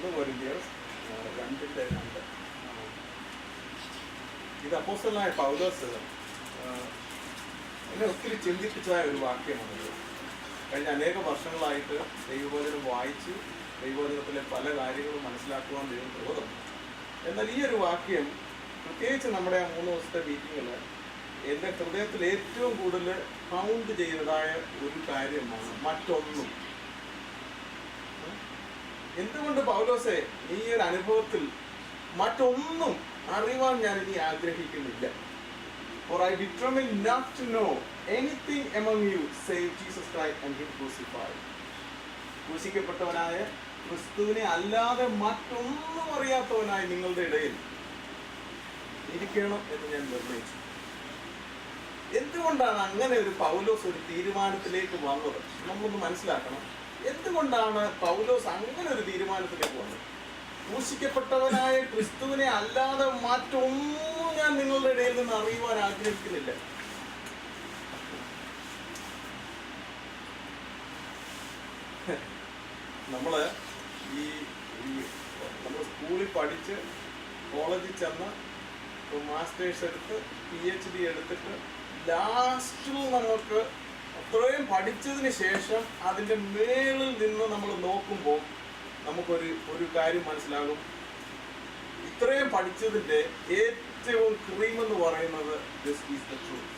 2 കൊരിന്ത്യർ 2:2. ഇത് അപ്പോസ്തലനായ പൗലോസ് എന്നെ ഒത്തിരി ചിന്തിപ്പിച്ചതായ ഒരു വാക്യമാണത്. കഴിഞ്ഞ അനേക വർഷങ്ങളായിട്ട് ദൈവവചനം വായിച്ച് ദൈവവചനത്തിലെ പല കാര്യങ്ങളും മനസ്സിലാക്കുവാൻ ദൈവം കൃപ തന്നു. എന്നാൽ ഈ ഒരു വാക്യം പ്രത്യേകിച്ച് നമ്മുടെ ആ 3 ദിവസത്തെ മീറ്റിങ്ങിൽ എൻ്റെ ഹൃദയത്തിൽ ഏറ്റവും കൂടുതൽ കൗണ്ട് ചെയ്തതായ ഒരു കാര്യമാണ് മറ്റൊന്നും. എന്തുകൊണ്ട് പൗലോസേ ഈ ഒരു അനുഭവത്തിൽ മറ്റൊന്നും അറിവാൻ ഞാൻ ഇനി ആഗ്രഹിക്കുന്നില്ല. For I determined not to know anything among you save Jesus Christ and Him crucified. ക്രൂശിക്കപ്പെട്ടവനായ ക്രിസ്തുവിനെ അല്ലാതെ മറ്റൊന്നും അറിയാത്തവനായി നിങ്ങളുടെ ഇടയിൽ ഇരിക്കണം എന്ന് ഞാൻ നിർണയിച്ചു. എന്തുകൊണ്ടാണ് അങ്ങനെ ഒരു പൗലോസ് ഒരു തീരുമാനത്തിലേക്ക് വന്നത്? നമ്മളൊന്ന് മനസ്സിലാക്കണം. എന്തുകൊണ്ടാണ് പൗലോസ് അങ്ങനെ ഒരു തീരുമാനത്തിലേക്ക് വന്നത്? ക്രൂശിക്കപ്പെട്ടവനായ ക്രിസ്തുവിനെ അല്ലാതെ മറ്റൊന്നും ഞാൻ നിങ്ങളുടെ ഇടയിൽ നിന്ന് അറിയുവാൻ ആഗ്രഹിക്കുന്നില്ല. നമ്മൾ സ്കൂളിൽ പഠിച്ച് കോളേജിൽ ചെന്ന് മാസ്റ്റേഴ്സ് എടുത്ത് PhD എടുത്തിട്ട് ലാസ്റ്റിൽ നമുക്ക് അത്രയും പഠിച്ചതിന് ശേഷം അതിൻ്റെ മേളിൽ നിന്ന് നമ്മൾ നോക്കുമ്പോൾ നമുക്കൊരു കാര്യം മനസ്സിലാകും. ഇത്രയും പഠിച്ചതിൻ്റെ ഏറ്റവും ക്രീം എന്ന് പറയുന്നത് ദിസ് ഈസ് ദ ട്രൂത്ത്.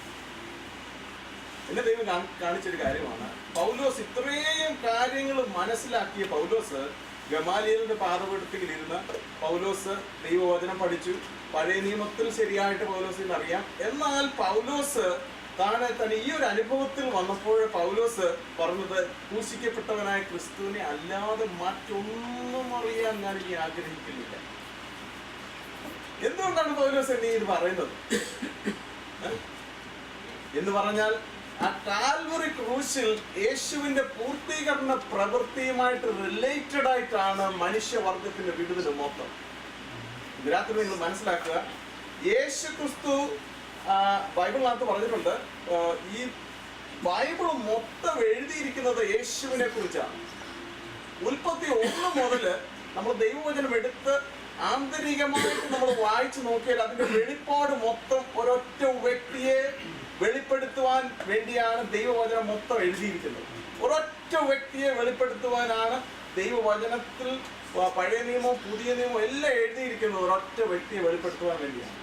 എന്നെ ദൈവം കാണിച്ചൊരു കാര്യമാണ്. പൗലോസ് ഇത്രയും കാര്യങ്ങൾ മനസ്സിലാക്കിയ പൗലോസ് ഗമാലിയലിന്റെ പാദപീഠത്തിലിരുന്ന് പൗലോസ് ദൈവവചനം പഠിച്ചു. പഴയ നിയമത്തിൽ ശരിയായിട്ട് പൗലോസിന് അറിയാം. എന്നാൽ പൗലോസ് തന്നെ ഈ ഒരു അനുഭവത്തിൽ വന്നപ്പോൾ പൗലോസ് പറഞ്ഞത് ക്രൂശിക്കപ്പെട്ടവനായ ക്രിസ്തുവിനെ അല്ലാതെ മറ്റൊന്നും അറിയാൻ ഞാൻ ഇനി ആഗ്രഹിക്കുന്നില്ല. എന്തുകൊണ്ടാണ് പൗലോസ് എന്നെ ഇത് പറയുന്നത് എന്ന് പറഞ്ഞാൽ, ആ കാൽവറി ക്രൂശിൽ യേശുവിന്റെ പൂർത്തീകരണ പ്രവൃത്തിയുമായിട്ട് റിലേറ്റഡ് ആയിട്ടാണ് മനുഷ്യവർഗത്തിന്റെ വിടുതൽ മൊത്തം. രാത്രി നിങ്ങൾ മനസ്സിലാക്കുക, യേശു ക്രിസ്തു ബൈബിളിനകത്ത് പറഞ്ഞിട്ടുണ്ട്, ഈ ബൈബിൾ മൊത്തം എഴുതിയിരിക്കുന്നത് യേശുവിനെ കുറിച്ചാണ്. ഉൽപ്പത്തി 1 മുതൽ നമ്മൾ ദൈവവചനം എടുത്ത് ആന്തരികമായിട്ട് നമ്മൾ വായിച്ചു നോക്കിയാൽ അതിന്റെ വെളിപ്പാട് മൊത്തം ഒരൊറ്റ വ്യക്തിയെ വെളിപ്പെടുത്തുവാൻ വേണ്ടിയാണ് ദൈവവചനം മൊത്തം എഴുതിയിരിക്കുന്നത്. ഒരൊറ്റ വ്യക്തിയെ വെളിപ്പെടുത്തുവാനാണ് ദൈവവചനത്തിൽ പഴയ നിയമവും പുതിയ നിയമവും എല്ലാം എഴുതിയിരിക്കുന്നത്. ഒരൊറ്റ വ്യക്തിയെ വെളിപ്പെടുത്തുവാൻ വേണ്ടിയാണ്.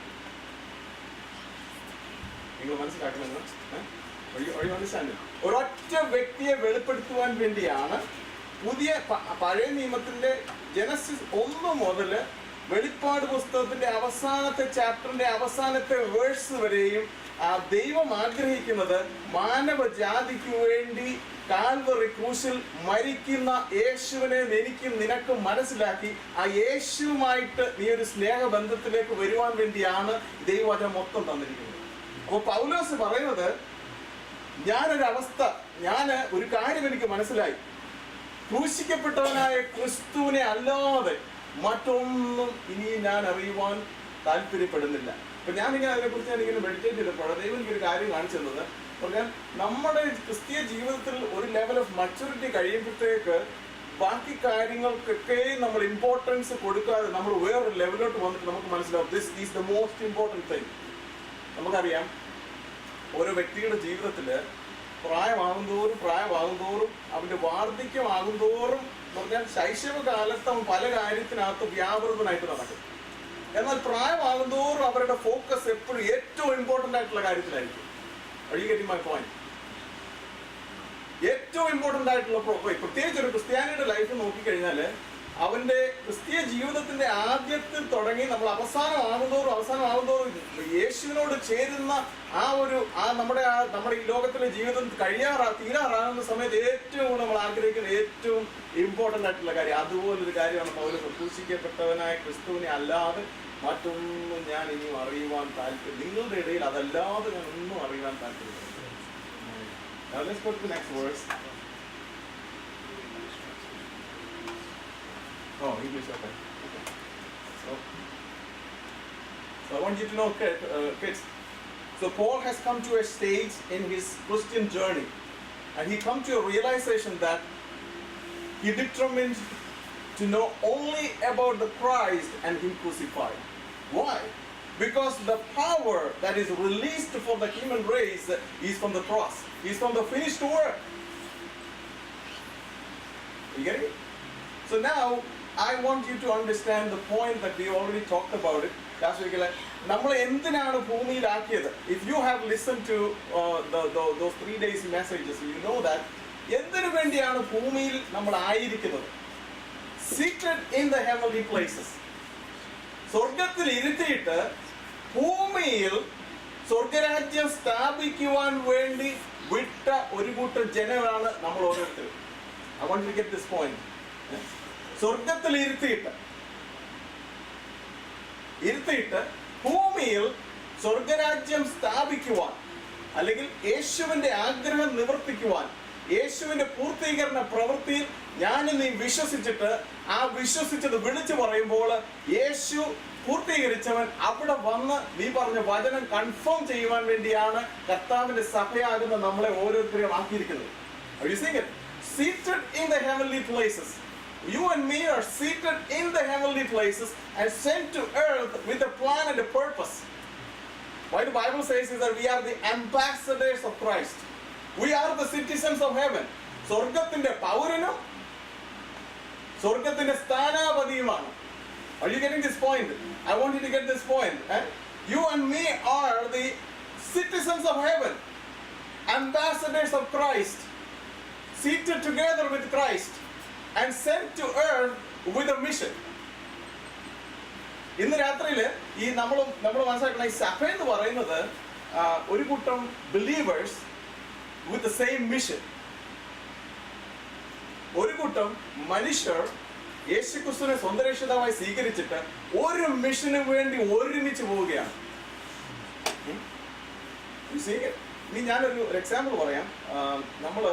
നിങ്ങൾ മനസ്സിലാക്കുന്നത് ഒരൊറ്റ വ്യക്തിയെ വെളിപ്പെടുത്തുവാൻ വേണ്ടിയാണ് പഴയ നിയമത്തിന്റെ ജനസിസ് 1 മുതൽ വെളിപ്പാട് പുസ്തകത്തിന്റെ അവസാനത്തെ ചാപ്റ്ററിന്റെ അവസാനത്തെ വേഴ്സ് വരെയും ദൈവം ആഗ്രഹിക്കുന്നത് മാനവജാതിക്ക് വേണ്ടി കാൽവറി ക്രൂശിൽ മരിക്കുന്ന യേശുവിനെ എനിക്കും നിനക്കും മനസ്സിലാക്കി ആ യേശുവുമായിട്ട് നീ ഒരു സ്നേഹബന്ധത്തിലേക്ക് വരുവാൻ വേണ്ടിയാണ് ദൈവവചനം മൊത്തം തന്നിരിക്കുന്നത്. അപ്പോൾ പൗലോസ് പറയുന്നത്, ഞാൻ ഒരു കാര്യം എനിക്ക് മനസ്സിലായി, ക്രൂശിക്കപ്പെട്ടവനായ ക്രിസ്തുവിനെ അല്ലാതെ മറ്റൊന്നും ഇനി ഞാൻ അറിയുവാൻ താല്പര്യപ്പെടുന്നില്ല. അപ്പൊ ഞാനിങ്ങനെ അതിനെക്കുറിച്ച് ഞാനിങ്ങനെ മെഡിറ്റേറ്റ് ചെയ്തപ്പോൾ ദൈവം എനിക്കൊരു കാര്യം കാണിച്ചു തന്നത് പറഞ്ഞാൽ, നമ്മുടെ ക്രിസ്തീയ ജീവിതത്തിൽ ഒരു ലെവൽ ഓഫ് മച്യൂരിറ്റി കഴിയുമ്പോഴത്തേക്ക് ബാക്കി കാര്യങ്ങൾക്കൊക്കെ നമ്മൾ ഇമ്പോർട്ടൻസ് കൊടുക്കാതെ നമ്മൾ വേറൊരു ലെവലിലോട്ട് വന്നിട്ട് നമുക്ക് മനസ്സിലാവും this is the most important thing. നമുക്കറിയാം, ഓരോ വ്യക്തിയുടെ ജീവിതത്തിൽ പ്രായമാകുന്തോറും അവന്റെ വാർദ്ധക്യമാകുന്തോറും പറഞ്ഞാൽ ശൈശവകാലത്ത് അവൻ പല കാര്യത്തിനകത്ത് വ്യാപൃതനായിട്ട് നടക്കും. എന്നാൽ പ്രായമാകുന്തോറും അവരുടെ ഫോക്കസ് എപ്പോഴും ഏറ്റവും ഇമ്പോർട്ടൻ്റ് ആയിട്ടുള്ള കാര്യത്തിലായിരിക്കും. ഏറ്റവും ഇമ്പോർട്ടൻ്റ് ആയിട്ടുള്ള പ്രത്യേകിച്ച് ഒരു ക്രിസ്ത്യാനിയുടെ ലൈഫ് നോക്കിക്കഴിഞ്ഞാൽ അവന്റെ ക്രിസ്തീയ ജീവിതത്തിന്റെ ആദ്യത്തിൽ തുടങ്ങി നമ്മൾ അവസാനമാകുന്തോറും യേശുവിനോട് ചേരുന്ന നമ്മുടെ ഈ ലോകത്തിലെ ജീവിതം തീരാറാകുന്ന സമയത്ത് ഏറ്റവും കൂടുതൽ നമ്മൾ ആഗ്രഹിക്കുന്ന ഏറ്റവും ഇമ്പോർട്ടൻ്റ് ആയിട്ടുള്ള കാര്യം അതുപോലൊരു കാര്യമാണ് പൗലോസ് ക്രൂശിക്കപ്പെട്ടവനായ ക്രിസ്തുവിനെ അല്ലാതെ മറ്റൊന്നും ഞാൻ ഇനിയും അറിയുവാൻ താല്പര്യം, നിങ്ങളുടെ ഇടയിൽ അതല്ലാതെ ഞാൻ ഒന്നും അറിയുവാൻ താല്പര്യപ്പെടുന്നു. Let's go to the next verse. Oh, English, okay. So I want you to know, kids. So Paul has come to a stage in his Christian journey, and he come to a realization that he determined to know only about the Christ and Him crucified. Why? Because the power that is released for the human race is from the cross, is from the finished work. You get it? So now, I want you to understand the point that we already talked about it last week. നമ്മൾ എന്തിനാണ് ഭൂമിയിലാക്കിയത്? If you have listened to those 3 days messages, you know that എന്തിനു വേണ്ടിയാണ് ഭൂമിയിൽ നമ്മൾ ആയിരിക്കുന്നത്? Seated in the heavenly places. സ്വർഗത്തിൽ ഇരുത്തിയിട്ട് ഭൂമിയിൽ സ്വർഗരാജ്യം സ്ഥാപിക്കുവാൻ വേണ്ടി വിട്ട ഒരു കൂട്ടം ജനങ്ങളാണ് നമ്മൾ ഓരോരുത്തരും. I want you to get this point. സ്വർഗത്തിൽ ഇരുത്തിയിട്ട് ഭൂമിയിൽ സ്വർഗരാജ്യം സ്ഥാപിക്കുവാൻ, അല്ലെങ്കിൽ യേശുവിന്റെ ആഗ്രഹം നിവർത്തിക്കുവാൻ, യേശുവിന്റെ പൂർത്തീകരണ പ്രവൃത്തിയിൽ ഞാൻ നീ വിശ്വസിച്ചിട്ട് ആ വിശ്വസിച്ചത് വിളിച്ചു പറയുമ്പോൾ യേശു പൂർത്തീകരിച്ചവൻ അവിടെ വന്ന് നീ പറഞ്ഞ വചനം കൺഫേം ചെയ്യുവാൻ വേണ്ടിയാണ് കർത്താവിന്റെ സഭയാകുന്ന നമ്മളെ ഓരോരുത്തരെയും ആക്കിയിരിക്കുന്നത്. Are you seeing it? Seated in the heavenly places. You and me are seated in the heavenly places and sent to earth with a plan and a purpose. Why the Bible says is that we are the ambassadors of Christ. We are the citizens of heaven. സ്വർഗത്തിന്റെ പൗരനും സ്വർഗത്തിന്റെ സ്ഥാനാപതിയുമാണ്. Are you getting this point? I want you to get this point. You and me are the citizens of heaven, ambassadors of Christ, seated together with Christ and sent to earth with a mission. ഇന്ന് രാത്രിയിൽ ഈ നമ്മൾ മനസ്സിലാക്കുന്ന ഈ സഭ എന്ന് പറയുന്നത് ഒരു കൂട്ടം believers with the same mission. ഒരു കൂട്ടം മനുഷ്യർ യേശുക്രിസ്തുവിനെ സ്വന്തം രക്ഷിതാവായി സ്വീകരിച്ചിട്ട് ഒരു മിഷന് വേണ്ടി ഒരുമിച്ച് പോവുകയാണ്. ഇനി ഞാനൊരു എക്സാമ്പിൾ പറയാം. നമ്മൾ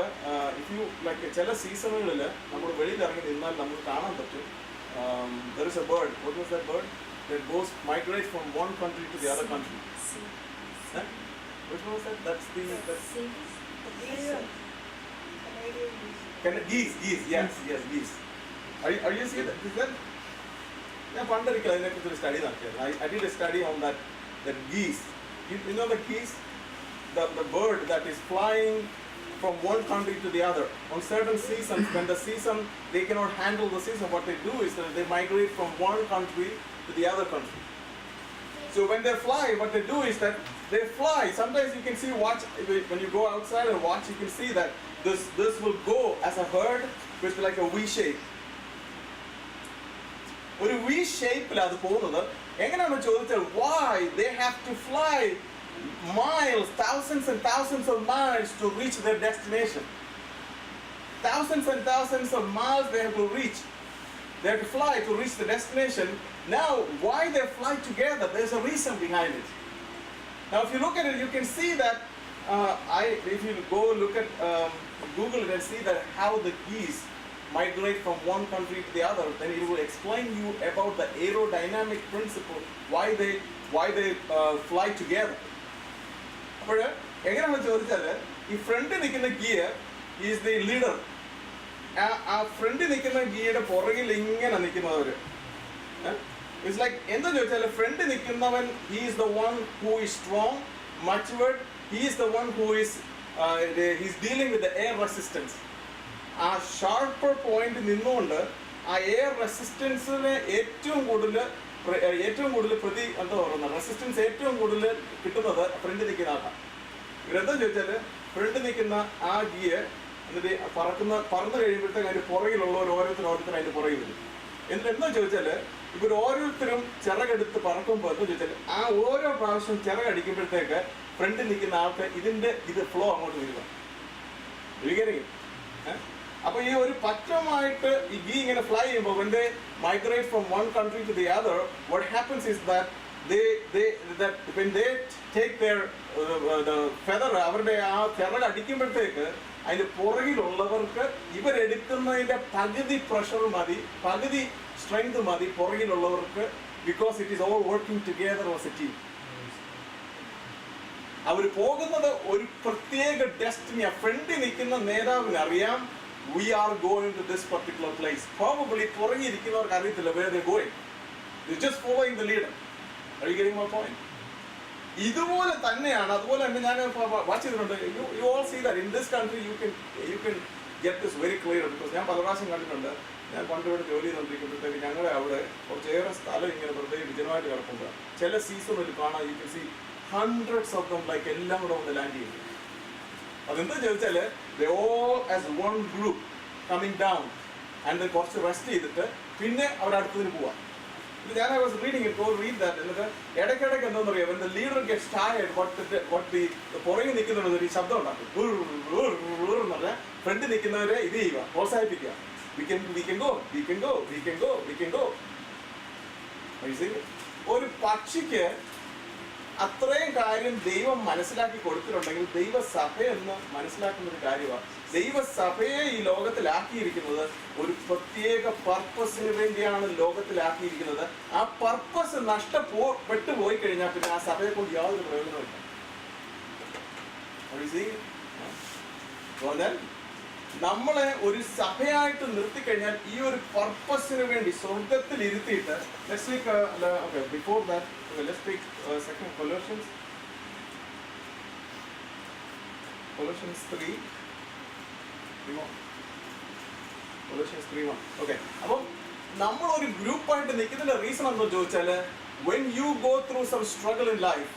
ഇഫ് യു ലൈക്ക് ചില സീസണുകളിൽ നമ്മൾ വെളിയിൽ ഇറങ്ങി നിന്നാൽ നമുക്ക് കാണാൻ പറ്റും. There is a bird. What was that bird? That goes migrate from one country to the other country. Which one was that? That's geese. Yes, geese. Are you seeing that? ഞാൻ പണ്ടൊരിക്കൽ അതിനെക്കുറിച്ച് ഒരു സ്റ്റഡി നടത്തിയത്. I did a study on that geese. You know the geese? The bird that is flying from one country to the other. On certain seasons, when the season, they cannot handle the season, what they do is that they migrate from one country to the other country. So when they fly, what they do is that they fly. Sometimes you can see, watch, when you go outside and watch, you can see that this will go as a herd, which is like a V shape. ഒരു V ഷേപ്പിൽ അത് പോകുന്നത് എങ്ങനെയാണെന്ന് ചോദിച്ചാൽ, why they have to fly miles, thousands and thousands of miles to reach their destination. Thousands and thousands of miles they have to reach. They have to fly to reach the destination. Now, why they fly together? There's a reason behind it. Now, if you look at it, you can see that if you go look at Google it and see that how the geese migrate from one country to the other, then it will explain you about the aerodynamic principle, why they fly together. അപ്പോൾ എങ്ങനെയാണെന്ന് ചോദിച്ചാൽ, ഈ ഫ്രണ്ടിൽ നിൽക്കുന്ന gear is the leader. ആ ഫ്രണ്ടിൽ നിൽക്കുന്ന ഗിയറുടെ പുറകിൽ ഇങ്ങനെ നിൽക്കുന്നവര്, ഇറ്റ്സ് ലൈക്ക് എന്താ ചോദിച്ചാൽ, ഫ്രണ്ടിൽ നിൽക്കുന്നവൻ he is the one who is strong, മച്ചുവേർഡ്. He is the one who is dealing with the air resistance. ആ ഷാർപ്പർ പോയിന്റ് നിന്നുകൊണ്ട് ആ എയർ റെസിസ്റ്റൻസിന് ഏറ്റവും കൂടുതൽ എന്താ പറയുന്നത്, റെസിസ്റ്റൻസ് ഏറ്റവും കൂടുതൽ കിട്ടുന്നത് ഫ്രണ്ട് നിൽക്കുന്ന ആൾക്കാണ്. ഇവരെന്താ ചോദിച്ചാൽ, ഫ്രണ്ട് നിൽക്കുന്ന ആ ഗിയർ എന്നിട്ട് പറന്ന് കഴിയുമ്പോഴത്തേക്ക് അതിൻ്റെ പുറകിലുള്ളവർ ഓരോരുത്തരും അതിൻ്റെ പുറകിൽ വരും. എന്നിട്ട് എന്താ ചോദിച്ചാൽ, ഇവർ ഓരോരുത്തരും ചിറകെടുത്ത് പറക്കുമ്പോൾ എന്താ ചോദിച്ചാൽ, ആ ഓരോ പ്രാവശ്യം ചിറകടിക്കുമ്പോഴത്തേക്ക് ഫ്രണ്ടിൽ നിൽക്കുന്ന ആൾക്ക് ഇത് ഫ്ലോ അങ്ങോട്ട് വരിക. വികരിക്കും. അപ്പൊ ഈ ഒരു പറ്റമായിട്ട് ഈ ഗീ ഇങ്ങനെ ഫ്ലൈ ചെയ്യുമ്പോൾ when they migrate from one country to the other, what happens is that when they take their the feather, അവരുടെ ആ ചിറക് അടിക്കുമ്പോഴത്തേക്ക് അതിന്റെ പുറകിലുള്ളവർക്ക് ഇവരെടുക്കുന്നതിന്റെ പകുതി പ്രഷർ മതി, പകുതി സ്ട്രെങ്ത് മതി പുറകിലുള്ളവർക്ക്, because it is all working together as a team. അവർ പോകുന്നത് ഒരു പ്രത്യേക ഡെസ്റ്റിനിയാ. ഫ്രണ്ടിൽ നിൽക്കുന്ന നേതാവിന് അറിയാം we are going to this particular place. Probably പുറകിരിക്കുന്നവർക്ക് അറിയത്തില്ല where they're going. They're just following the leader. Are you getting my point? ഇതുപോലെ തന്നെയാണ്. അതുപോലെ തന്നെ ഞാൻ വാച്ച് ചെയ്തിട്ടുണ്ട്. You all see that in this country you can get this very clear, because ഞാൻ പല പ്രാവശ്യം കണ്ടിട്ടുണ്ട്. ഞാൻ പണ്ടിവിടെ ജോലി ചെയ്തുകൊണ്ടിരിക്കുമ്പോഴത്തേക്ക് ഞങ്ങളെ അവിടെ കുറച്ചേറെ സ്ഥലം ഇങ്ങനെ വെറുതെ വിജനമായിട്ട് കിടക്കുമ്പോൾ ചില സീസണിൽ കാണാൻ you can see hundreds of them, like എല്ലാം കൂടെ ഒന്ന് ലാൻഡ് ചെയ്യും. അതെന്താ ചോദിച്ചാൽ they all as one group coming down and കുറച്ച് റെസ്റ്റ് ചെയ്തിട്ട് പിന്നെ അവരടുത്തതിന് പോവാം. ഞാൻ I was reading it, go read that. എന്നിട്ട് ഇടയ്ക്കിടയ്ക്ക് എന്താണെന്ന് അറിയാം, when the leader gets tired, what the പുറകിൽ നിൽക്കുന്നവർ ഈ ശബ്ദം ഉണ്ടാക്കും എന്ന് പറഞ്ഞാൽ ഫ്രണ്ട് നിൽക്കുന്നവരെ ഇത് ചെയ്യുക, പ്രോത്സാഹിപ്പിക്കുക. We can go. ഒരു പക്ഷിക്ക് അത്രയും കാര്യം ദൈവം മനസ്സിലാക്കി കൊടുത്തിട്ടുണ്ടെങ്കിൽ ദൈവസഭയെന്ന് മനസ്സിലാക്കുന്ന ഒരു കാര്യമാണ്. ദൈവസഭയെ ഈ ലോകത്തിലാക്കിയിരിക്കുന്നത് ഒരു പ്രത്യേക പർപ്പസിന് വേണ്ടിയാണ് ലോകത്തിലാക്കിയിരിക്കുന്നത്. ആ പർപ്പസ് നഷ്ടപ്പെട്ടു പോയി കഴിഞ്ഞാൽ പിന്നെ ആ സഭയെ കൊണ്ട് യാതൊരു പ്രയോജനമില്ല. നമ്മളെ ഒരു സഭയായിട്ട് നിർത്തിക്കഴിഞ്ഞാൽ ഈ ഒരു പർപ്പസിന് വേണ്ടി സ്വർഗത്തിൽ ഇരുത്തിയിട്ട് before that let's take second Colossians 3:1. Okay, അപ്പം നമ്മളൊരു ഗ്രൂപ്പായിട്ട് നിൽക്കുന്നതിന്റെ റീസൺ എന്താ ചോദിച്ചാൽ, when you go through some struggle in life,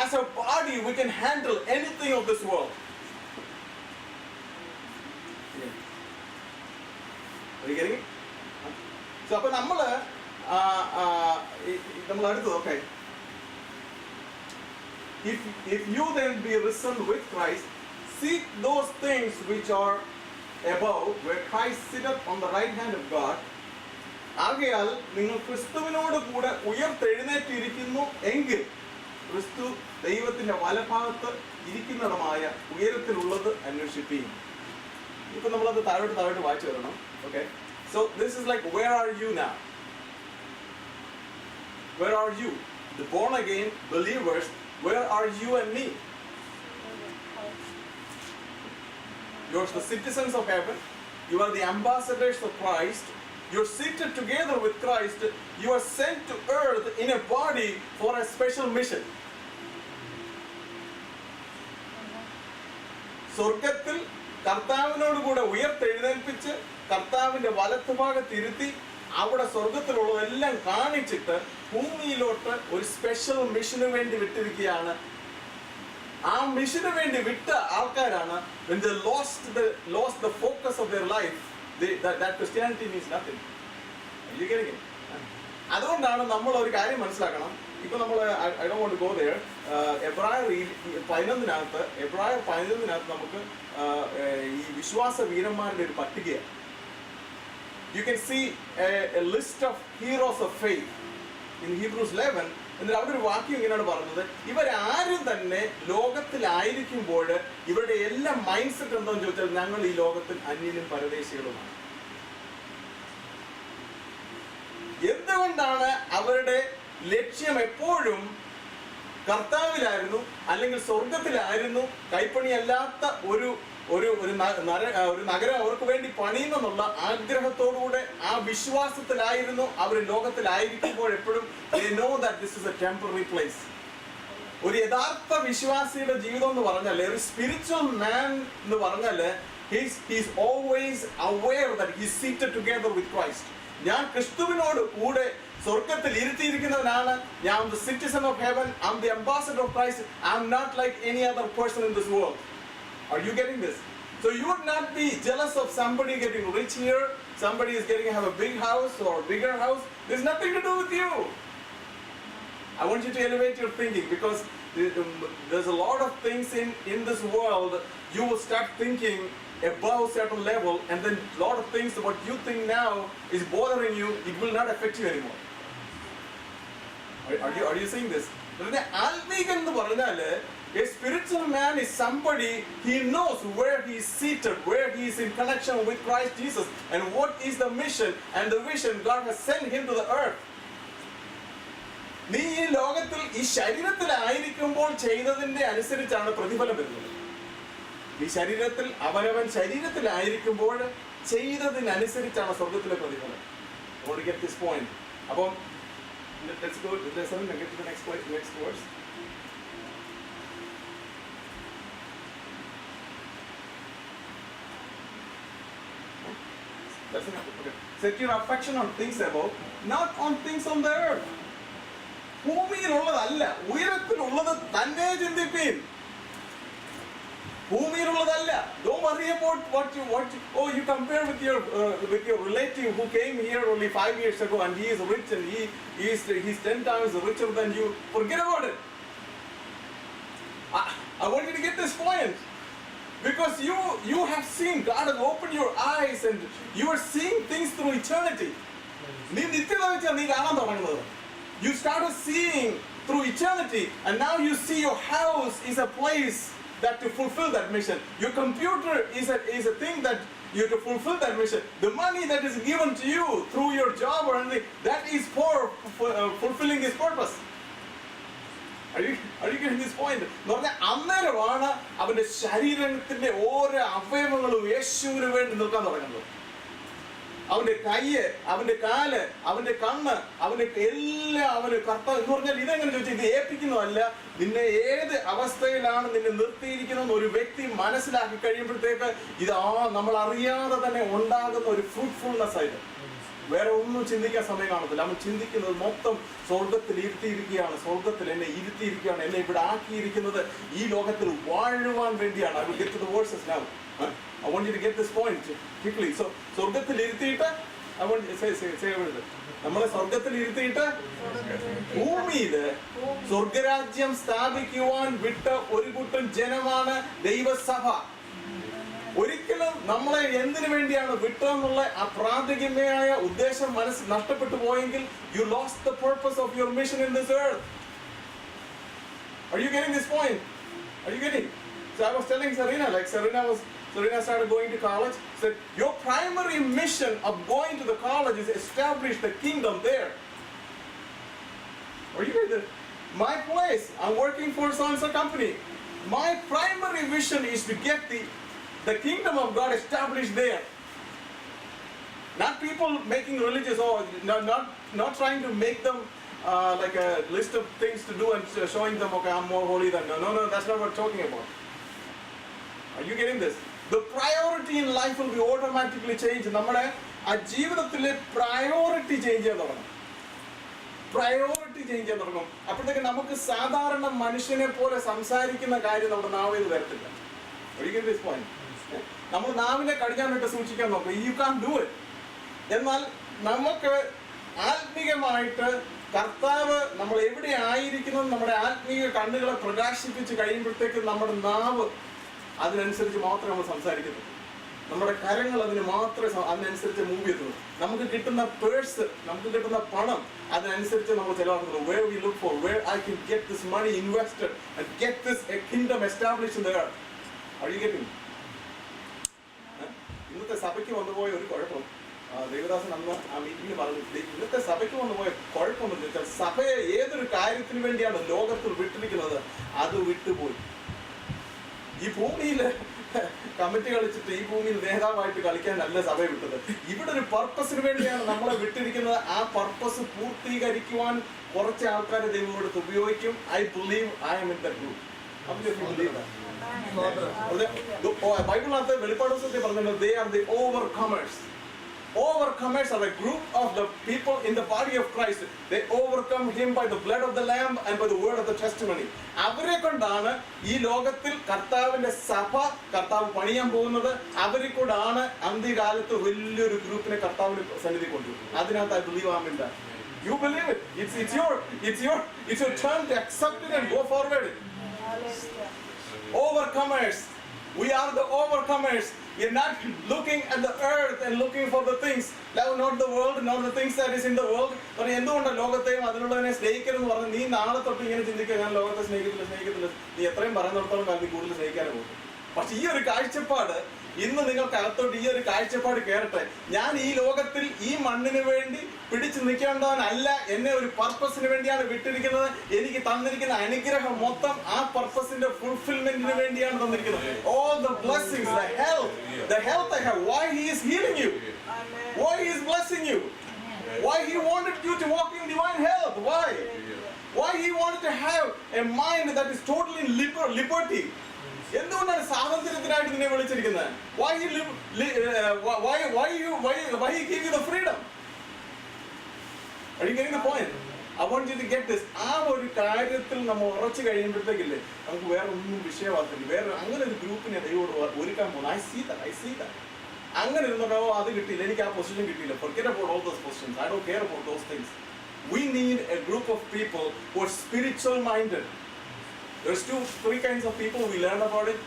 as a body we can handle anything of this world. So അപ്പൊ നമ്മൾ അടുത്തത് okay, if you then be risen with Christ, seek those things which are above, where Christ sitteth on the right hand of God. ആകയാൽ നിങ്ങൾ ക്രിസ്തുവിനോട് കൂടെ ഉയർത്തെഴുന്നേറ്റിരിക്കുന്നു എങ്കിൽ ക്രിസ്തു ദൈവത്തിന്റെ വലഭാഗത്ത് ഇരിക്കുന്നിടമായ ഉയരത്തിലുള്ളത് അന്വേഷിപ്പീൻ. ഇപ്പൊ നമ്മളത് താഴോട്ട് വായിച്ചു വരണം. Okay, so this is like, where are you now? Where are you, the born again believers? Where are you and me? You are the citizens of heaven. You are the ambassadors of Christ. You are seated together with Christ. You are sent to earth in a body for a special mission. സ്വർഗത്തിൽ കർത്താവിനോട് കൂടെ ഉയർത്തെഴുന്നേൽപ്പിച്ച് കർത്താവിന്റെ വലത്തുഭാഗത്തിരുത്തി അവിടെ സ്വർഗത്തിലുള്ളതെല്ലാം കാണിച്ചിട്ട് ഭൂമിയിലോട്ട് ഒരു special മിഷന് വേണ്ടി വിട്ടിരിക്കുകയാണ്. ആ മിഷന് വേണ്ടി വിട്ട ആൾക്കാരാണ് when they lost the focus of their life, that Christianity means nothing. Are you getting it? അതുകൊണ്ടാണ് നമ്മൾ ഒരു കാര്യം മനസ്സിലാക്കണം. ഇപ്പൊ നമ്മൾ I don't want to go there. എബ്രായർ 11 നമുക്ക് ഈ വിശ്വാസ വീരന്മാരുടെ ഒരു പട്ടികയാണ്. You can see a list of heroes of faith in Hebrews 11. എന്നിട്ട് അവിടെ ഒരു വാക്യം ഇങ്ങനെയാണ് പറഞ്ഞത്, ഇവരാരും തന്നെ ലോകത്തിലായിരിക്കുമ്പോൾ ഇവരുടെ എല്ലാ മൈൻഡ് സെറ്റ് എന്താണെന്ന് ചോദിച്ചാൽ ഞങ്ങൾ ഈ ലോകത്തിൽ അന്യനും പരദേശികളുമാണ്. എന്തുകൊണ്ടാണ് അവരുടെ ലക്ഷ്യം എപ്പോഴും കർത്താവിലായിരുന്നു, അല്ലെങ്കിൽ സ്വർഗത്തിലായിരുന്നു. കൈപ്പണിയല്ലാത്ത ഒരു നഗരം അവർക്ക് വേണ്ടി പണിയുമെന്നുള്ള ആഗ്രഹത്തോടുകൂടെ ആ വിശ്വാസത്തിലായിരുന്നു അവർ ലോകത്തിലായിരിക്കുമ്പോൾ എപ്പോഴും they know that this is a temporary place. ഒരു യഥാർത്ഥ വിശ്വാസിയുടെ ജീവിതം എന്ന് പറഞ്ഞാൽ, ഒരു സ്പിരിച്വൽ മാൻ എന്ന് പറഞ്ഞാൽ, he's always aware that he's seated together with Christ. ഞാൻ ക്രിസ്തുവിനോട് കൂടെ സ്വർഗത്തിൽ ഇരുത്തിയിരിക്കുന്നവനാണ്. ഞാൻ the citizen of heaven, I'm the ambassador of Christ. I'm not like any other person in this world. Are you getting this? So you would not be jealous of somebody getting rich here, somebody is have a big house or a bigger house. There's nothing to do with you. I want you to elevate your thinking, because there's a lot of things in this world. You will start thinking above certain level, and then a lot of things what you think now is bothering you, it will not affect you anymore. Are you seeing this? ആത്മീകൻ എന്ന് പറഞ്ഞാല്, a spiritual man is somebody, he knows where he is seated, where he is in connection with Christ Jesus, and what is the mission and the vision God has sent him to the earth. നീ ഈ ലോകത്തിൽ ഈ ശരീരത്തിലായിരിക്കുമ്പോൾ ചെയ്തതിന്റെ അനുസരിച്ചാണ് പ്രതിഫലം വരുന്നത്. ഈ ശരീരത്തിൽ അവനവൻ ശരീരത്തിലായിരിക്കുമ്പോൾ ചെയ്തതിനനുസരിച്ചാണ് സ്വർഗത്തിലെ പ്രതിഫലം. get this point. അപ്പം let's go to the next verse. Set your affection on things above, not on things on the earth. ഭൂമിയിലുള്ളതല്ല, ഉയരത്തിലുള്ളത് തന്നെ ചിന്തിപ്പീൻ. ഭൂമിയിലുള്ളതല്ല. Don't worry about what you compare with your relative who came here only 5 years ago and he is rich and he's 10 times richer than you. Forget about it. I want you to get this point. Because you have seen, God has opened your eyes and you are seeing things through eternity. You started seeing through eternity and now you see your house is a place that to fulfill that mission. Your computer is a thing that you to fulfill that mission. The money that is given to you through your job or anything, that is for fulfilling His purpose. Are you getting this point? അന്നേരമാണ് അവന്റെ ശരീരത്തിന്റെ ഓരോ അവയവങ്ങളും യേശുവിന് വേണ്ടി നിൽക്കാൻ തുടങ്ങുന്നത്. അവന്റെ കയ്യ്, അവന്റെ കാല്, അവന്റെ കണ്ണ്, അവന്റെ എല്ലാം അവന് കർത്താവ് എന്ന് പറഞ്ഞാൽ ഇതെങ്ങനെ ചോദിച്ചാൽ ഇത് ഏൽപ്പിക്കുന്നതല്ല. നിന്നെ ഏത് അവസ്ഥയിലാണ് നിന്നെ നിർത്തിയിരിക്കുന്നത് ഒരു വ്യക്തി മനസ്സിലാക്കി കഴിയുമ്പോഴത്തേക്ക് ഇത് നമ്മൾ അറിയാതെ തന്നെ ഉണ്ടാകുന്ന ഒരു ഫ്രൂട്ട്ഫുൾനെസ് ആയിട്ട് വേറെ ഒന്നും ചിന്തിക്കാൻ സമയം കാണത്തില്ല. അവൻ ചിന്തിക്കുന്നത് മൊത്തം സ്വർഗത്തിൽ ഇരുത്തിയിരിക്കുകയാണ്, സ്വർഗത്തിൽ എന്നെ ഇരുത്തിയിരിക്കുകയാണ്, എന്നെ ഇവിടെ ആക്കിയിരിക്കുന്നത് ഈ ലോകത്തിൽ വാഴുവാൻ വേണ്ടിയാണ്. I will get to the verses now. I want you to get this point quickly. So സ്വർഗത്തിൽ ഇരുത്തിയിട്ട് നമ്മളെ സ്വർഗത്തിൽ ഇരുത്തിയിട്ട് ഭൂമിയില് സ്വർഗരാജ്യം സ്ഥാപിക്കുവാൻ വിട്ട ഒരു കൂട്ടം ജനമാണ് ദൈവസഭ. ഒരിക്കലും നമ്മളെ എന്തിനു വേണ്ടിയാണ് വിട്ടതെന്നുള്ള ആ പ്രാഥമികമായ ഉദ്ദേശം മനസ്സിൽ നഷ്ടപ്പെട്ടു പോയെങ്കിൽ you lost the purpose of your mission in this earth. Are you getting this point? Are you getting? So I was telling Serena, like Serena started going to college, said your primary mission of going to the college is establish the kingdom there. Are you getting it? My place, I'm working for so-and-so company. My primary vision is to get the kingdom of God established there. Not people making religious or not trying to make them like a list of things to do and showing them, okay, I'm more holy than no, that's not what we're talking about. Are you getting this? The priority in life will be automatically changed. നമ്മുടെ ആ ജീവിതത്തിലെ priority change ചെയ്യാൻ തുടങ്ങും. Priority change ചെയ്യാൻ തുടങ്ങും. അപ്പോഴത്തേക്ക് നമുക്ക് സാധാരണ മനുഷ്യനെ പോലെ സംസാരിക്കുന്ന കാര്യം നമ്മുടെ നാവിൽ വരത്തില്ല. Are you getting this point? നമ്മൾ നാവിനെ കടിഞ്ഞാണിട്ട് സൂക്ഷിക്കാൻ നോക്കും. You can't do it. എന്നാൽ നമുക്ക് ആത്മീയമായിട്ട് കർത്താവ് നമ്മൾ എവിടെ ആയിരിക്കുന്നത് നമ്മുടെ ആത്മീയ കണ്ണുകളെ പ്രകാശിപ്പിച്ച് കഴിയുമ്പോഴത്തേക്ക് നമ്മുടെ നാവ് അതിനനുസരിച്ച് മാത്രമേ നമ്മൾ സംസാരിക്കുന്നു. നമ്മുടെ കരങ്ങൾ അതിനനുസരിച്ച് മൂവ് ചെയ്യുന്നു. നമുക്ക് കിട്ടുന്ന പേഴ്സ്, നമുക്ക് കിട്ടുന്ന പണം അതിനനുസരിച്ച് നമ്മൾ ചെലവാക്കുന്നു. Where we look for, where I can get this money invested and get this a kingdom established in the earth. Are you getting? ഇന്നത്തെ സഭയ്ക്ക് വന്നുപോയ ഒരു കുഴപ്പം, ദേവദാസൻ അന്ന് ആ മീറ്റിംഗിൽ പറഞ്ഞു, ഇന്നത്തെ സഭയ്ക്ക് വന്നുപോയ കുഴപ്പമെന്ന് വെച്ചാൽ സഭയെ ഏതൊരു കാര്യത്തിന് വേണ്ടിയാണ് ലോകത്തിൽ വിട്ടിരിക്കുന്നത് അത് വിട്ടുപോയി. ഈ ഭൂമിയില് കമ്മിറ്റി കളിച്ചിട്ട് ഈ ഭൂമിയിൽ നേതാവായിട്ട് കളിക്കാനല്ല സഭയെ വിട്ടത്. ഇവിടെ ഒരു പർപ്പസിന് വേണ്ടിയാണ് നമ്മളെ വിട്ടിരിക്കുന്നത്. ആ പർപ്പസ് പൂർത്തീകരിക്കുവാൻ കുറച്ച് ആൾക്കാരെ ദൈവം എടുത്ത് ഉപയോഗിക്കും. I believe I am in that group. ബൈബിളിനകത്ത് വെളിപ്പാട് പുസ്തകത്തിൽ പറഞ്ഞിട്ടുണ്ട്, they are the overcomers. Overcomers are a group of the people in the body of Christ. They overcome him by the blood of the lamb and by the word of the testimony. അവരെ കൊണ്ടാണ് ഈ ലോകത്തിൽ കർത്താവിന്റെ സഭ കർത്താവ് പണിയാൻ പോകുന്നത്. അവരെ കൊണ്ടാണ് അന്ത്യകാലത്ത് വലിയൊരു ഗ്രൂപ്പിനെ കർത്താവിന്റെ സന്നിധി കൊണ്ടുവരുന്നത്. അതിനകത്ത് I believe I'm in that. You believe it? It's your turn to accept it and go forward. Overcomers. We are the overcomers. You're not looking at the earth and looking for the things. Love not the world, not the things that is in the world. But എന്തുകൊണ്ടാണ് ലോകത്തെയും അതിനുള്ളതിനെ സ്നേഹിക്കരുതെന്ന് പറഞ്ഞ് നീ നാളെ തൊട്ട് ഇങ്ങനെ ചിന്തിക്കുക, ഞാൻ ലോകത്തെ സ്നേഹിക്കത്തില്ല. നീ എത്രയും പറയുന്നിടത്തോളം കാലത്ത് കൂടുതൽ സ്നേഹിക്കാനേ പോകും. പക്ഷെ ഈ ഒരു കാഴ്ചപ്പാട് ഇന്ന് നിങ്ങൾക്ക് അകത്തോട്ട് ഈ ഒരു കാഴ്ചപ്പാട് കയറട്ടെ. ഞാൻ ഈ ലോകത്തിൽ ഈ മണ്ണിന് വേണ്ടി പിടിച്ചു നിൽക്കേണ്ടവനല്ല, എന്നെ ഒരു പർപ്പസിന് വേണ്ടിയാണ് വിട്ടിരിക്കുന്നത്. എനിക്ക് തന്നിരിക്കുന്ന അനുഗ്രഹം മൊത്തം ആ പർപ്പസിന്റെ ഫുൾഫിൽമെന്റിന് വേണ്ടിയാണ് തന്നിരിക്കുന്നത്. All the blessings, the health I have, why he is healing you, why he is blessing you, why he wanted you to walk in divine health, why he wanted to have a mind that is totally in liberty. എന്തുകൊണ്ടാണ് സ്വാതന്ത്ര്യത്തിനായിട്ട് നിന്നെ വിളിച്ചിരിക്കുന്നത്? Why he gave you the freedom? Are you getting the point? I want you to get this. ആ ഒരു കാര്യത്തിൽ നമ്മൾ ഉറച്ചു കഴിയുമ്പോഴത്തേക്കില്ലേ നമുക്ക് വേറെ ഒന്നും വിഷയമാക്കില്ല. വേറെ അങ്ങനെ ഒരു ഗ്രൂപ്പിനെ ദൈവോട് ഒരുക്കാൻ പോകുന്നു. I see that. അങ്ങനെ ഇരുന്നോ അത് കിട്ടിയില്ല, എനിക്ക് ആ പൊസിഷൻ കിട്ടിയില്ല. Forget about all those positions. I don't care about those things. We need a group of people who are spiritual minded. There's three kinds of people. We learned about it.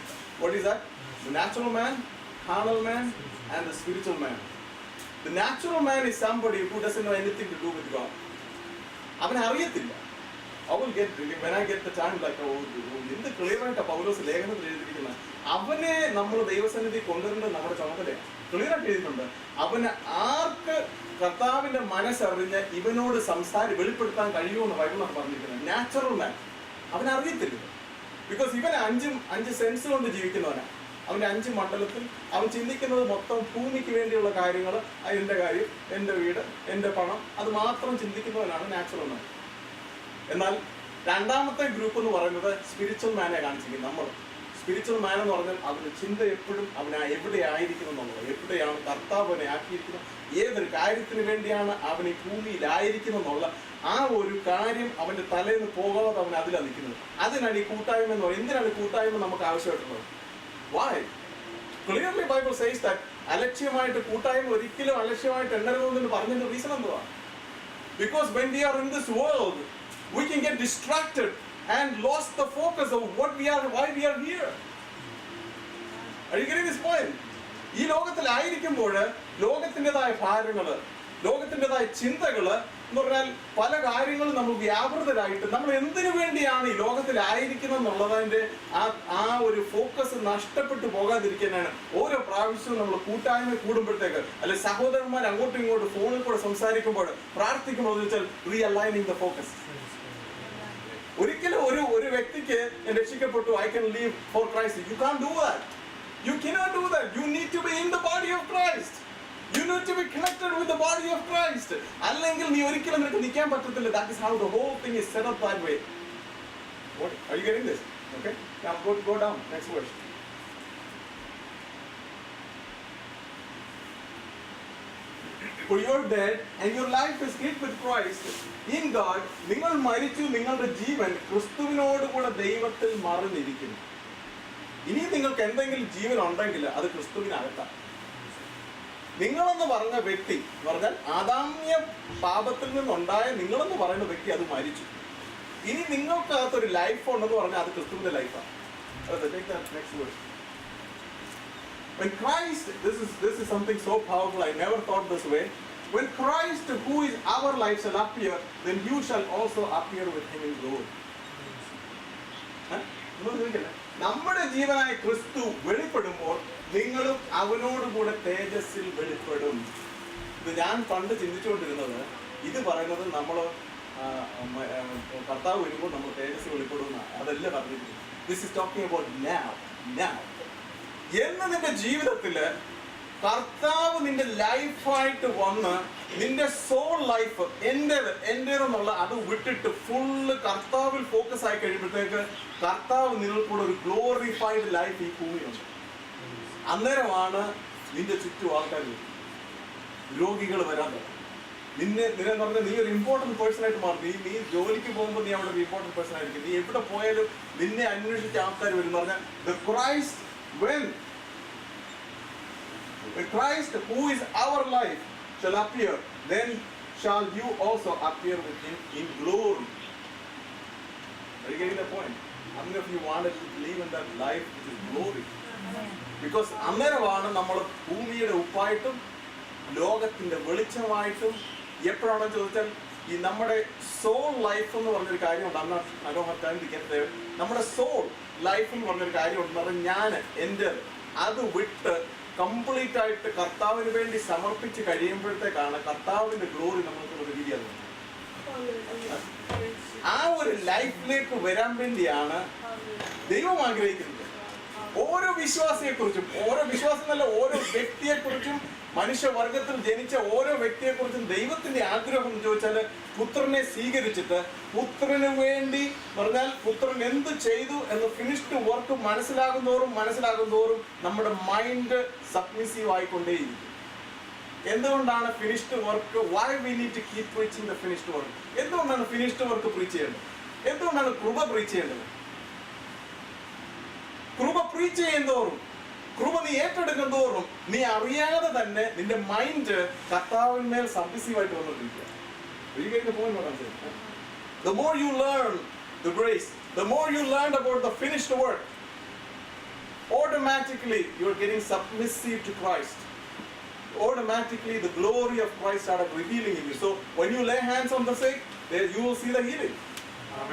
What is that? The natural man, carnal man, and the spiritual man. The natural man is somebody who doesn't know anything to do with God. അവനെ അറിയത്തില്ല. I will get, when I get the time, like, എന്ത് ക്ലിയറായിട്ട് പൗലോസ് ലേഖനത്തിൽ എഴുതിയിരിക്കുന്നത്, അവനെ നമ്മൾ ദൈവസന്നിധി കൊണ്ടുവരേണ്ടത് നമ്മുടെ ചുമതലയാണ്. ക്ലിയറായിട്ട് എഴുതിയിട്ടുണ്ട്. അവന് ആർക്ക് കർത്താവിന്റെ മനസ്സറിഞ്ഞ് ഇവനോട് വെളിപ്പെടുത്താൻ കഴിയുമെന്ന് ബൈബിളാണ് പറഞ്ഞിരിക്കുന്നത്. Natural man അവനറിയത്തില്ല. ബിക്കോസ് ഇവൻ അഞ്ച് സെൻസ് കൊണ്ട് ജീവിക്കുന്നവനാണ്. അവൻ്റെ 5 മണ്ഡലത്തിൽ അവൻ ചിന്തിക്കുന്നത് മൊത്തം ഭൂമിക്ക് വേണ്ടിയുള്ള കാര്യങ്ങൾ, എൻ്റെ കാര്യം, എൻ്റെ വീട്, എൻ്റെ പണം, അത് മാത്രം ചിന്തിക്കുന്നവനാണ് നാച്ചുറൽ മാൻ. എന്നാൽ രണ്ടാമത്തെ ഗ്രൂപ്പ് എന്ന് പറയുന്നത് സ്പിരിച്വൽ മാനെ കാണിച്ചിരിക്കുന്നത്. നമ്മൾ സ്പിരിച്വൽ മാൻ എന്ന് പറഞ്ഞാൽ അവൻ്റെ ചിന്ത എപ്പോഴും അവൻ എവിടെ ആയിരിക്കണം എന്നുള്ളത്, എവിടെയാണ് കർത്താവ് അവനെ ആക്കിയിരിക്കുന്നത്, ഏതൊരു കാര്യത്തിന് വേണ്ടിയാണ് അവൻ ഈ ഭൂമിയിലായിരിക്കണം എന്നുള്ള ആ ഒരു കാര്യം അവൻ്റെ തലേന്ന് പോകാതെ അവൻ അതിലാണ് നിൽക്കുന്നത്. അതിനാണ് ഈ കൂട്ടായ്മ എന്ന് പറയുന്നത്. എന്തിനാണ് കൂട്ടായ്മ നമുക്ക് ആവശ്യമായിട്ടുള്ളത്? Why? Clearly Bible says that അലക്ഷ്യമായിട്ട് കൂട്ടായ്മ ഒരിക്കലും അലക്ഷ്യമായിട്ട് എണ്ണരുതെന്ന് പറഞ്ഞതിന്റെ റീസൺ എന്തുവാ? Because when we are in this world, we can get distracted and lost the focus of what we are, why we are here. Are you getting this point? ഈ ലോകത്തിലായിരിക്കുമ്പോൾ ലോകത്തിൻ്റെതായ ഭാരങ്ങള്, ലോകത്തിൻ്റെതായ ചിന്തകള് എന്ന് പറഞ്ഞാൽ പല കാര്യങ്ങളും നമ്മൾ വ്യാപൃതരായിട്ട് നമ്മൾ എന്തിനു വേണ്ടിയാണ് ഈ ലോകത്തിലായിരിക്കുന്നത് എന്നുള്ളതിൻ്റെ ആ ഒരു ഫോക്കസ് നഷ്ടപ്പെട്ടു പോകാതിരിക്കാനാണ് ഓരോ പ്രാവശ്യവും നമ്മൾ കൂട്ടായ്മ കൂടുമ്പോഴത്തേക്ക്, അല്ലെ സഹോദരന്മാർ അങ്ങോട്ടും ഇങ്ങോട്ടും ഫോണിൽ കൂടെ സംസാരിക്കുമ്പോൾ പ്രാർത്ഥിക്കുമ്പോൾ വെച്ചാൽ റീഅലൈനിങ് ദ ഫോക്കസ്. ഒരിക്കലും ഒരു വ്യക്തിക്ക് രക്ഷിക്കപ്പെട്ടു, I can live for Christ. You can't do that. You cannot do that. You need to be in the body of Christ. You need to be connected with the body of Christ. അല്ലെങ്കിൽ നീ ഒരിക്കലും നിനക്ക് നിൽക്കാൻ പറ്റത്തില്ല. That is how the whole thing is set up that way. What? Are you getting this? Okay. Now go down. Next verse. For you are dead and your life is hid with Christ in God. നിങ്ങൾ മരിച്ചു, നിങ്ങളുടെ ജീവൻ ക്രിസ്തുവിനോട് കൂടെ ദൈവത്തിൽ മറഞ്ഞിരിക്കുന്നു. ഇനി നിങ്ങൾക്ക് എന്തെങ്കിലും ജീവൻ ഉണ്ടെങ്കിൽ അത് ക്രിസ്തുവിനകത്താണ്. നിങ്ങളെന്ന് പറഞ്ഞ വ്യക്തി എന്ന് പറഞ്ഞാൽ ആദാമ്യ പാപത്തിൽ നിന്നുണ്ടായ നിങ്ങളെന്ന് പറയുന്ന വ്യക്തി അത് മരിച്ചു. ഇനി നിങ്ങൾക്കകത്തൊരു ലൈഫ് ഉണ്ടെന്ന് പറഞ്ഞാൽ അത് ക്രിസ്തുവിന്റെ ലൈഫാണ്. When Christ, this is something so powerful, I never thought this way. When Christ, who is our life, shall appear, then you shall also appear with him in glory. നമ്മുടെ ജീവനായ ക്രിസ്തു വെളിപ്പെടുമ്പോൾ നിങ്ങളും അവനോടുകൂടെ തേജസ്സിൽ വെളിപ്പെടും. ഇത് ഞാൻ പണ്ട് ചിന്തിച്ചുകൊണ്ടിരുന്നത്, ഇത് പറയുന്നത് നമ്മൾ കർത്താവ് വരുമ്പോൾ നമ്മൾ തേജസ് വെളിപ്പെടുന്ന അതല്ല പറഞ്ഞിരിക്കുന്നത്. This is talking about now. എന്ന് നിന്റെ ജീവിതത്തില് കർത്താവ് നിന്റെ ലൈഫായിട്ട് വന്ന് നിന്റെ സോൾ ലൈഫ് എന്റേതെന്നുള്ള അത് വിട്ടിട്ട് ഫുള്ള് കർത്താവിൽ ഫോക്കസ് ആയി കഴിയുമ്പോഴത്തേക്ക് കർത്താവ് നിങ്ങൾക്കൂടെ ഒരു ഗ്ലോറിഫൈഡ് ലൈഫ് ഈ ഭൂമിയുണ്ട്. അന്നേരമാണ് നിന്റെ ചുറ്റും ആൾക്കാർ വരും, രോഗികൾ വരാൻ തുടങ്ങും. നിന്നെ പറഞ്ഞാൽ നീ ഒരു ഇമ്പോർട്ടൻറ്റ് പേഴ്സൺ ആയിട്ട് മാറും. നീ ജോലിക്ക് പോകുമ്പോൾ നീ അവിടെ ഒരു ഇമ്പോർട്ടൻറ്റ് പേഴ്സൺ ആയിരിക്കും. നീ എവിടെ പോയാലും നിന്നെ അന്വേഷിച്ച ആൾക്കാർ വരും എന്ന് പറഞ്ഞാൽ the Christ, when Christ, who is our life, shall appear, then shall you also appear with him in glory. Are you getting the point? How many of you wanted to live in that life which is glory? Because അന്നേരമാണ് നമ്മൾ ഭൂമിയുടെ ഉപ്പായിട്ടും ലോകത്തിന്റെ വെളിച്ചമായിട്ടും. എപ്പോഴാണെന്ന് ചോദിച്ചാൽ ഈ നമ്മുടെ soul life എന്ന് പറഞ്ഞൊരു കാര്യമുണ്ട്. നമ്മുടെ സോൾ ലൈഫ് എന്ന് പറഞ്ഞൊരു കാര്യമുണ്ട്. ഞാൻ എൻ്റെ അത് വിട്ട് കംപ്ലീറ്റ് ആയിട്ട് കർത്താവിന് വേണ്ടി സമർപ്പിച്ച് കഴിയുമ്പോഴത്തേക്കാണ് കർത്താവിന്റെ ഗ്ലോറി നമുക്ക് റിവീൽ ചെയ്യുന്നത്. ആ ഒരു ലൈഫിലേക്ക് വരാൻ വേണ്ടിയാണ് ദൈവം ആഗ്രഹിക്കുന്നത്. ഓരോ വിശ്വാസിയെക്കുറിച്ചും, ഓരോ വിശ്വാസം എന്നല്ല, ഓരോ വ്യക്തിയെക്കുറിച്ചും, മനുഷ്യവർഗത്തിൽ ജനിച്ച ഓരോ വ്യക്തിയെക്കുറിച്ചും ദൈവത്തിന്റെ ആഗ്രഹം എന്ന് ചോദിച്ചാൽ പുത്രനെ സ്വീകരിച്ചിട്ട് പുത്രന് വേണ്ടി പറഞ്ഞാൽ പുത്രൻ എന്ത് ചെയ്തു എന്ന് ഫിനിഷ്ഡ് വർക്ക് മനസ്സിലാകുന്തോറും നമ്മുടെ മൈൻഡ് സബ്മിസീവ് ആയിക്കൊണ്ടേയിരിക്കും. എന്തുകൊണ്ടാണ് finished work? Why we need to keep preaching the finished work? എന്തുകൊണ്ടാണ് ഫിനിഷ്ഡ് വർക്ക് പ്രീച്ച് ചെയ്യേണ്ടത്? എന്തുകൊണ്ടാണ് കൃപ പ്രീച്ച് ചെയ്യേണ്ടത്? കൃപ പ്രീച്ച് ചെയ്യുന്തോറും, കൃപ നീ ഏറ്റെടുക്കും തോറും നീ അറിയാതെ തന്നെ നിന്റെ മൈൻഡ് കർത്താവിന്മേൽ സബ്മിസീവ് ആയിട്ട് വന്നുകൊണ്ടിരിക്കുക. The more you learn the grace, the more you learn about the finished work, automatically you are getting submissive to Christ. Automatically the glory of Christ started revealing in you. So when you lay hands on the sick, there you will see the healing.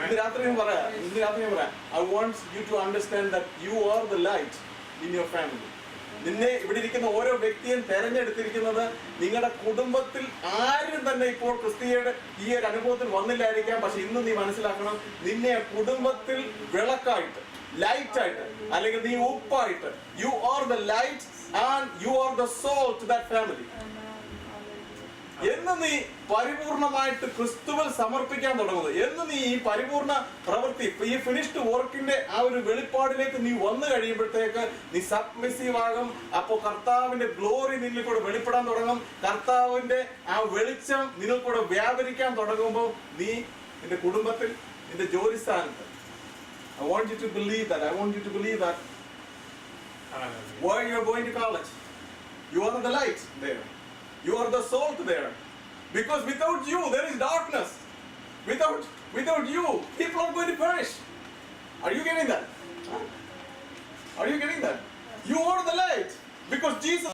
ഇന്ന് രാത്രി ഞാൻ പറയാം, I want you to understand that you are the light in your family. നിന്നെ ഇവിടെ ഇരിക്കുന്ന ഓരോ വ്യക്തിയും തെരഞ്ഞെടുത്തിരിക്കുന്നത് നിങ്ങളുടെ കുടുംബത്തിൽ ആരും തന്നെ ഇപ്പോൾ ക്രിസ്തീയയുടെ ഈ ഒരു അനുഭവത്തിൽ വന്നില്ലായിരിക്കാം. പക്ഷെ ഇന്ന് നീ മനസ്സിലാക്കണം, നിന്നെ കുടുംബത്തിൽ വിളക്കായിട്ട്, ലൈറ്റ് ആയിട്ട്, അല്ലെങ്കിൽ നീ ഉപ്പായിട്ട്, you are the light and you are the salt to that family. എന്ന് നീ പരിപൂർണമായിട്ട് ക്രിസ്തുവിൽ സമർപ്പിക്കാൻ തുടങ്ങുന്നത്, എന്ന് നീ ഈ പരിപൂർണ പ്രവൃത്തി, ഈ ഫിനിഷ്ഡ് വർക്കിന്റെ ആ ഒരു വെളിപ്പാടിലേക്ക് നീ വന്നു കഴിയുമ്പോഴത്തേക്ക് നീ സബ്മിസീവ് ആകും. അപ്പോൾ കർത്താവിന്റെ ഗ്ലോറി നിന്നിൽ കൂടെ വെളിപ്പെടാൻ തുടങ്ങും. കർത്താവിന്റെ ആ വെളിച്ചം നിന്നിൽ കൂടെ വ്യാപരിക്കാൻ തുടങ്ങുമ്പോൾ നീ നിന്റെ കുടുംബത്തിൽ, നിന്റെ ജോലി സ്ഥാനത്ത്, I want you to believe that. I want you to believe that. Where you are going to college, you are the light there. You are the salt there. Because without you there is darkness. Without you people are going to perish. Are you getting that? Are you getting that? You are the light. Because Jesus